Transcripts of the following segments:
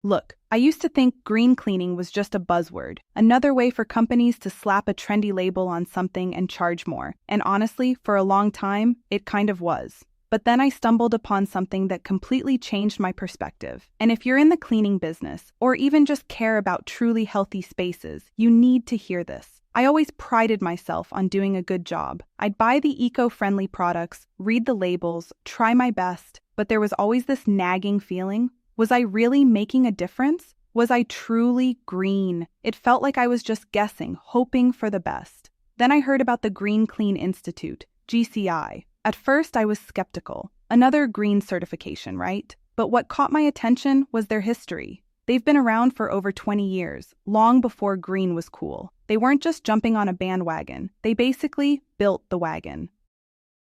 Look, I used to think green cleaning was just a buzzword, another way for companies to slap a trendy label on something and charge more. And honestly, for a long time, it kind of was. But then I stumbled upon something that completely changed my perspective. And if you're in the cleaning business, or even just care about truly healthy spaces, you need to hear this. I always prided myself on doing a good job. I'd buy the eco-friendly products, read the labels, try my best, but there was always this nagging feeling. Was I really making a difference? Was I truly green? It felt like I was just guessing, hoping for the best. Then I heard about the Green Clean Institute, GCI. At first, I was skeptical. Another green certification, right? But what caught my attention was their history. They've been around for over 20 years, long before green was cool. They weren't just jumping on a bandwagon. They basically built the wagon.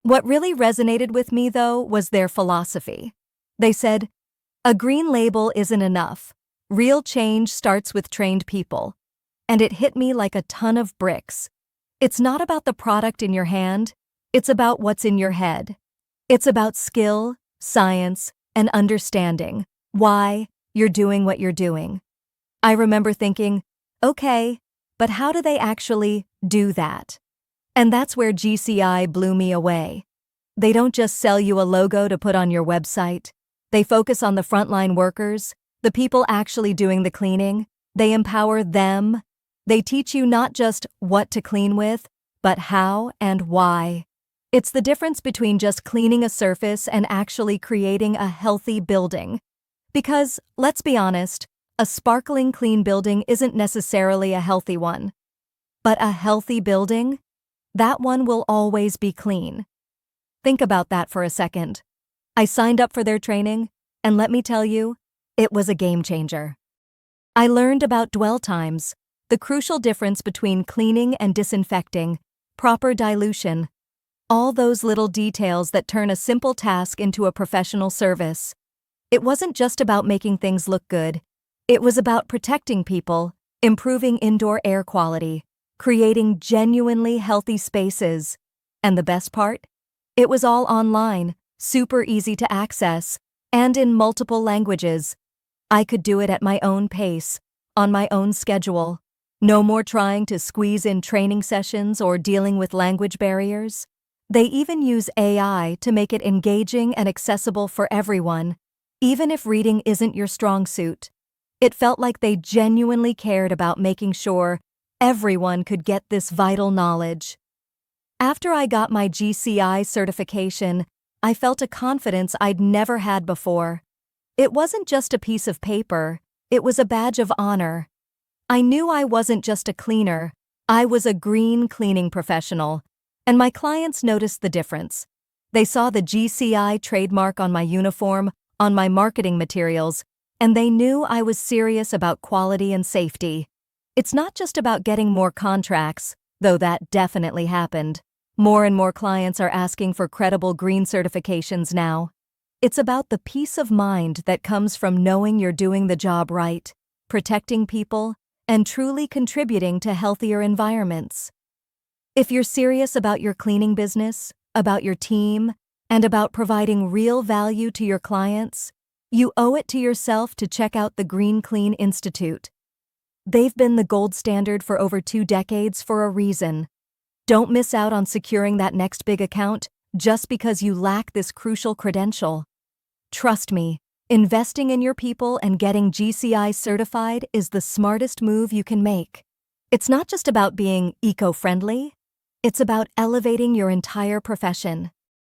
What really resonated with me, though, was their philosophy. They said, "A green label isn't enough. Real change starts with trained people." And it hit me like a ton of bricks. It's not about the product in your hand. It's about what's in your head. It's about skill, science, and understanding why you're doing what you're doing. I remember thinking, okay, but how do they actually do that? And that's where GCI blew me away. They don't just sell you a logo to put on your website. They focus on the frontline workers, the people actually doing the cleaning. They empower them. They teach you not just what to clean with, but how and why. It's the difference between just cleaning a surface and actually creating a healthy building. Because, let's be honest, a sparkling clean building isn't necessarily a healthy one. But a healthy building? That one will always be clean. Think about that for a second. I signed up for their training, and let me tell you, it was a game changer. I learned about dwell times, the crucial difference between cleaning and disinfecting, proper dilution, all those little details that turn a simple task into a professional service. It wasn't just about making things look good. It was about protecting people, improving indoor air quality, creating genuinely healthy spaces. And the best part? It was all online, super easy to access, and in multiple languages. I could do it at my own pace, on my own schedule. No more trying to squeeze in training sessions or dealing with language barriers. They even use AI to make it engaging and accessible for everyone, even if reading isn't your strong suit. It felt like they genuinely cared about making sure everyone could get this vital knowledge. After I got my GCI certification, I felt a confidence I'd never had before. It wasn't just a piece of paper, it was a badge of honor. I knew I wasn't just a cleaner, I was a green cleaning professional. And my clients noticed the difference. They saw the GCI trademark on my uniform, on my marketing materials, and they knew I was serious about quality and safety. It's not just about getting more contracts, though that definitely happened. More and more clients are asking for credible green certifications now. It's about the peace of mind that comes from knowing you're doing the job right, protecting people, and truly contributing to healthier environments. If you're serious about your cleaning business, about your team, and about providing real value to your clients, you owe it to yourself to check out the Green Clean Institute. They've been the gold standard for over 2 decades for a reason. Don't miss out on securing that next big account just because you lack this crucial credential. Trust me, investing in your people and getting GCI certified is the smartest move you can make. It's not just about being eco-friendly. It's about elevating your entire profession.